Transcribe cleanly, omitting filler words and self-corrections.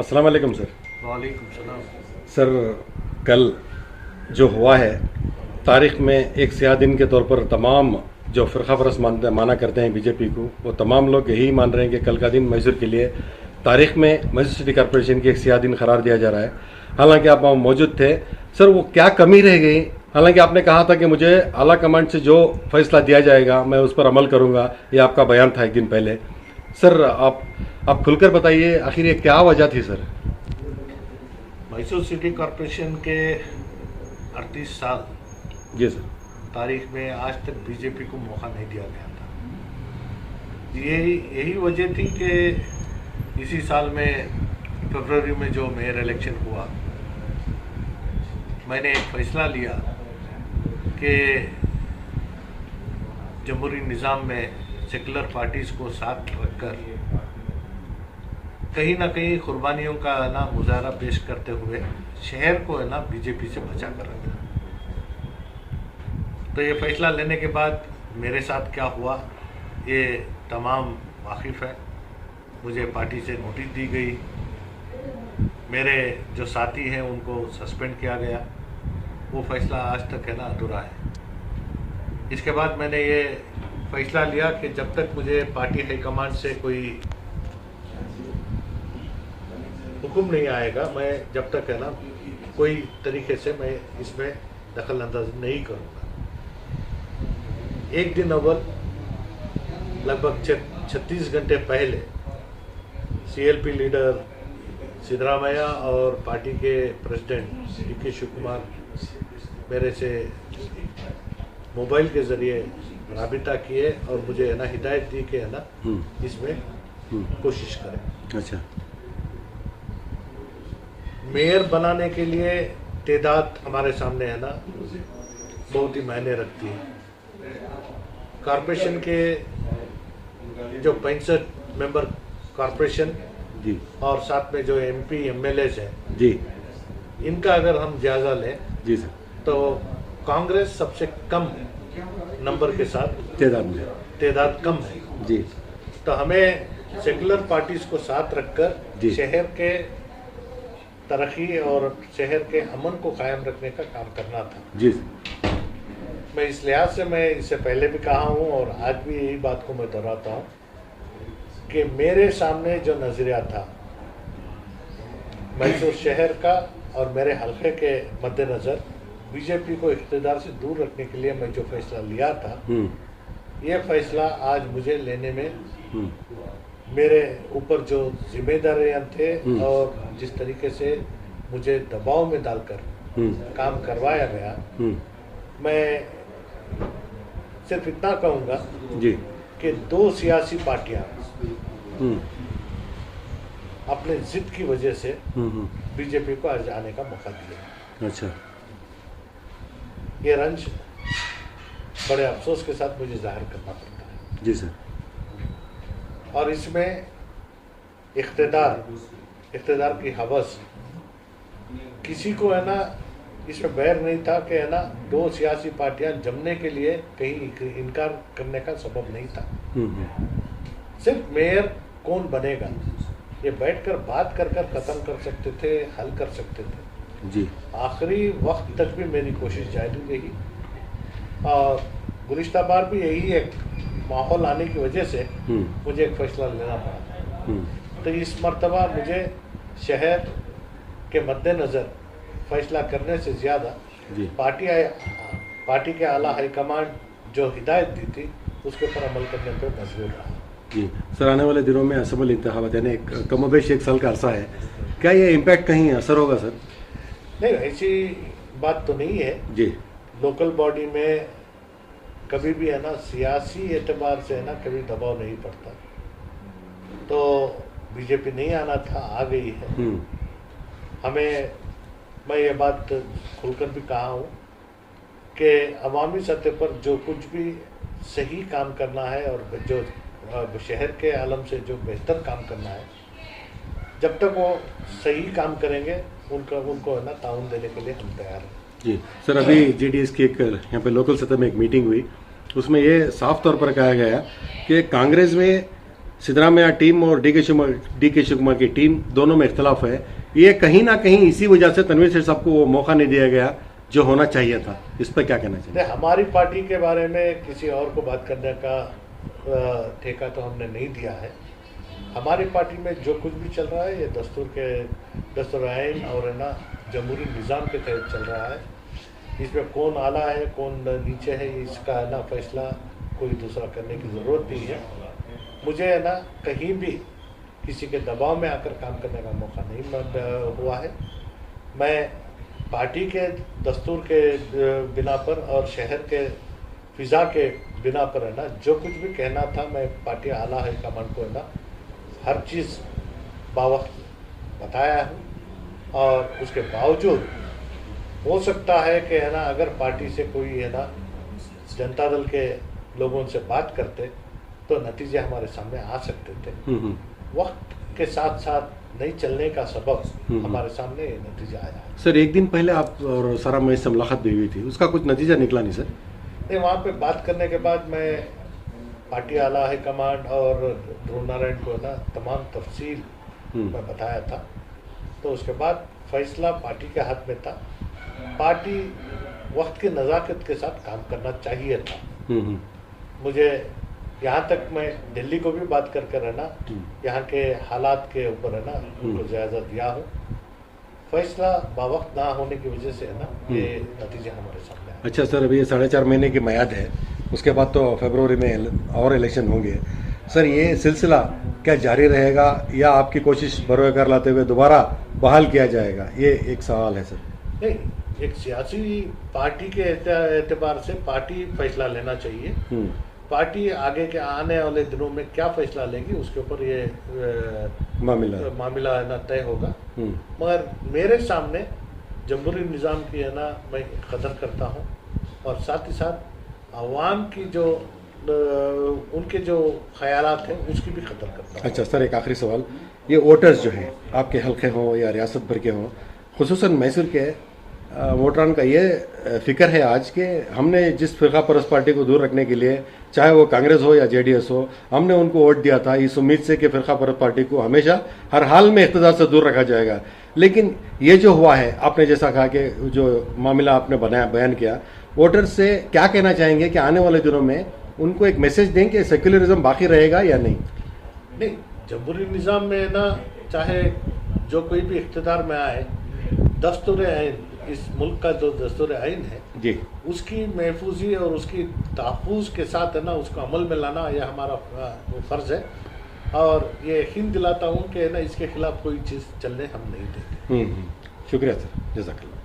अस्सलाम वालेकुम सर। वालेकुम सलाम। सर कल जो हुआ है तारीख में एक सियाह दिन के तौर पर तमाम जो फ़िरक़ा परस्त माना करते हैं बीजेपी को, वो तमाम लोग यही मान रहे हैं कि कल का दिन मैसूर के लिए तारीख में मैसूर सिटी कॉरपोरेशन की एक सियाह दिन करार दिया जा रहा है। हालांकि आप वहाँ मौजूद थे सर, वो क्या कमी रह गई? हालांकि आपने कहा था कि मुझे आला कमांड से जो फैसला दिया जाएगा मैं उस पर अमल करूँगा, ये आपका बयान था एक दिन पहले। सर आप खुलकर बताइए, आखिर ये क्या वजह थी सर? मैसूर सिटी कॉरपोरेशन के 38 साल जी सर। तारीख में आज तक बीजेपी को मौका नहीं दिया गया था। यही वजह थी कि इसी साल में फरवरी में जो मेयर इलेक्शन हुआ, मैंने एक फैसला लिया कि जमहूरी निज़ाम में सेकुलर पार्टीज़ को साथ रखकर कहीं ना कहीं कुर्बानियों का ना मुजाहरा पेश करते हुए शहर को है ना बीजेपी से बचा कर रखा। तो ये फैसला लेने के बाद मेरे साथ क्या हुआ ये तमाम वाकिफ़ है। मुझे पार्टी से नोटिस दी गई, मेरे जो साथी हैं उनको सस्पेंड किया गया। वो फैसला आज तक है ना अधूरा है। इसके बाद मैंने ये फैसला लिया कि जब तक मुझे पार्टी हाईकमांड से कोई हुक्म नहीं आएगा, मैं जब तक है ना कोई तरीके से मैं इसमें दखल अंदाजी नहीं करूँगा। एक दिन अव्वल लगभग 36 घंटे पहले सीएलपी लीडर सिद्धरामैया और पार्टी के प्रेसिडेंट डीके शिव कुमार मेरे से मोबाइल के ज़रिए राबिता किए और मुझे है ना हिदायत दी कि है ना इसमें कोशिश करें। अच्छा। मेयर बनाने के लिए तादाद हमारे सामने है ना बहुत ही मायने रखती है। कॉरपोरेशन के जो 65 मेंबर कॉरपोरेशन जी और साथ में जो एमपी एमएलएज हैं जी इनका अगर हम जायजा लें जी सर, तो कांग्रेस सबसे कम नंबर के साथ तादाद कम है जी। तो हमें सेकुलर पार्टीज को साथ रखकर शहर के तरक्की और शहर के अमन को कायम रखने का काम करना था जी। मैं इस लिहाज से मैं इससे पहले भी कहा हूँ और आज भी यही बात को मैं दोहराता हूँ कि मेरे सामने जो नज़रिया था मैसूर शहर का और मेरे हल्के के मद्देनज़र बीजेपी को इख्तिदार से दूर रखने के लिए मैं जो फैसला लिया था, ये फैसला आज मुझे लेने में मेरे ऊपर जो जिम्मेदारियां थे और जिस तरीके से मुझे दबाव में डालकर काम करवाया गया, मैं सिर्फ इतना कहूँगा जी कि दो सियासी पार्टियां अपने जिद की वजह से बीजेपी को आज आने का मौका दिया। अच्छा। ये रंज बड़े अफसोस के साथ मुझे जाहिर करना पड़ता है जी सर। और इसमें इख्तिदार की हवस किसी को है ना इसमें बैर नहीं था कि है ना दो सियासी पार्टियां जमने के लिए कहीं इनकार करने का सबब नहीं था। सिर्फ मेयर कौन बनेगा ये बैठकर बात कर ख़त्म कर सकते थे, हल कर सकते थे जी। आखिरी वक्त तक भी मेरी कोशिश जारी रही और गुज़िश्ता बार भी यही एक माहौल आने की वजह से मुझे एक फैसला लेना पड़ा। तो इस मर्तबा मुझे शहर के मद्देनज़र फैसला करने से ज़्यादा पार्टी के आला हाईकमांड जो हिदायत दी थी उसके ऊपर अमल करने पर मजबूर रहा। जी सर, आने वाले दिनों में असम्बली इंतखाबात यानी कमोबेश 1 साल का अरसा है, क्या ये इम्पैक्ट कहीं असर होगा सर? नहीं, ऐसी बात तो नहीं है जी। लोकल बॉडी में कभी भी है ना सियासी एतबार से है ना कभी दबाव नहीं पड़ता। तो बीजेपी नहीं आना था, आ गई है। हमें मैं ये बात खुलकर भी कहा हूँ कि अवामी सतह पर जो कुछ भी सही काम करना है और जो शहर के आलम से जो बेहतर काम करना है, जब तक वो सही काम करेंगे उनको है ना ताउन देने के लिए हम तैयार हैं। जी सर, अभी जेडीएस की एक यहाँ पे लोकल सतह में एक मीटिंग हुई, उसमें ये साफ तौर पर कहा गया कि कांग्रेस में सिद्धरामैया टीम और डी के शिव कुमार की टीम दोनों में इख्तलाफ है। ये कहीं ना कहीं इसी वजह से तनवीर सेठ साहब को वो मौका नहीं दिया गया जो होना चाहिए था। इस पर क्या कहना चाहिए? हमारी पार्टी के बारे में किसी और को बात करने का ठेका तो हमने नहीं दिया है। हमारी पार्टी में जो कुछ भी चल रहा है ये दस्तूर आइन और है ना जमहूरी निज़ाम के तहत चल रहा है। इसमें कौन आला है कौन नीचे है इसका है ना फैसला कोई दूसरा करने की ज़रूरत नहीं है। मुझे है ना कहीं भी किसी के दबाव में आकर काम करने का मौका नहीं हुआ है। मैं पार्टी के दस्तूर के बिना पर और शहर के फिज़ा के बिना पर है ना जो कुछ भी कहना था मैं पार्टी आला हाई कमान को है ना हर चीज़ बावक्त बताया हूँ। और उसके बावजूद हो सकता है कि है ना अगर पार्टी से कोई है ना जनता दल के लोगों से बात करते तो नतीजे हमारे सामने आ सकते थे। वक्त के साथ साथ नहीं चलने का सबब हमारे सामने नतीजा आया। सर एक दिन पहले आप और सारा महेश से मुलाकात भी हुई थी, उसका कुछ नतीजा निकला नहीं सर? नहीं, वहाँ पे बात करने के बाद मैं पार्टी आला हाई कमांड और ध्रुव नारायण को ना तमाम तफसील मैं बताया था। तो उसके बाद फैसला पार्टी के हाथ में था। पार्टी वक्त की नज़ाकत के साथ काम करना चाहिए था। मुझे यहाँ तक मैं दिल्ली को भी बात कर है ना यहाँ के हालात के ऊपर है ना उनको जायज़ा दिया हूँ। फैसला बावक्त ना होने की वजह से है ना ये नतीजे हमारे सामने आए। अच्छा सर, अभी ये 4.5 महीने की मियाद है, उसके बाद तो फरवरी में और इलेक्शन होंगे। सर ये सिलसिला क्या जारी रहेगा या आपकी कोशिश बरोकार लाते हुए दोबारा बहाल किया जाएगा? ये एक सवाल है सर। नहीं, एक सियासी पार्टी के एतबार से पार्टी फैसला लेना चाहिए। पार्टी आगे के आने वाले दिनों में क्या फैसला लेगी उसके ऊपर ये मामला है ना तय होगा। मगर मेरे सामने जमहूरी निज़ाम की है ना मैं कदर करता हूँ और साथ ही साथ आवाम की जो उनके जो ख्यालात हैं उसकी भी कदर करता हूँ। अच्छा सर, एक आखिरी सवाल, ये वोटर्स जो हैं आपके हल्के हों या रियासत भर के हों, खुसूसन मैसूर के वोटरान का ये फिक्र है आज के हमने जिस फिरका परस्त पार्टी को दूर रखने के लिए, चाहे वो कांग्रेस हो या जेडीएस हो, हमने उनको वोट दिया था इस उम्मीद से कि फिरका परस्त पार्टी को हमेशा हर हाल में इख्तिदार से दूर रखा जाएगा। लेकिन ये जो हुआ है, आपने जैसा कहा कि जो मामला आपने बयान किया, वोटर्स से क्या कहना चाहेंगे कि आने वाले दिनों में उनको एक मैसेज दें कि सेक्युलरिज्म बाकी रहेगा या नहीं? नहीं, जमहूरी निज़ाम में ना चाहे जो कोई भी इख्तिदार में आए, दस्तूर आइन इस मुल्क का जो दस्तूर आइन है जी उसकी महफूजी और उसकी तहफ़्फ़ुज़ के साथ है ना उसको अमल में लाना यह हमारा फ़र्ज़ है। और ये यकीन दिलाता हूँ कि ना इसके खिलाफ कोई चीज़ चलने हम नहीं देंगे। शुक्रिया सर, जज़ाकल्लाह।